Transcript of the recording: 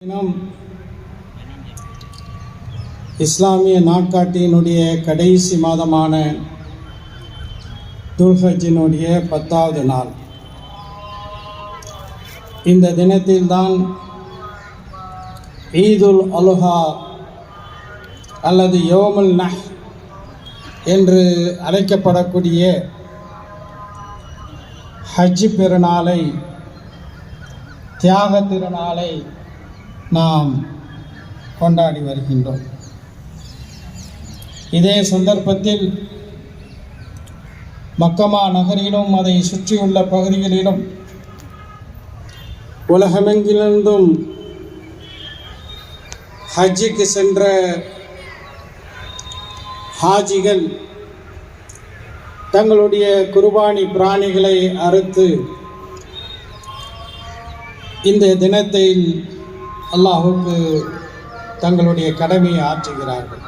தினம் இஸ்லாமிய நாட்காட்டியினுடைய கடைசி மாதமான துல்ஹஜ்ஜினுடைய 10வது நாள். இந்த தினத்தில்தான் ஈதுல் அல்ஹா அல்லது யௌமுல் நஹ் என்று அழைக்கப்படக்கூடிய ஹஜ் பெருநாளை, தியாக திருநாளை நாம் கொண்டாடி வருகின்றோம். இதே சந்தர்ப்பத்தில் மக்கமா நகரிலும் அதை சுற்றியுள்ள பகுதிகளிலும் உலகமெங்கிலிருந்தும் ஹஜ்ஜுக்கு சென்ற ஹாஜிகள் தங்களுடைய குர்பானி பிராணிகளை அறுத்து இந்த தினத்தில் அல்லாஹுக்கு தங்களுடைய கடமையை ஆற்றுகிறார்கள்.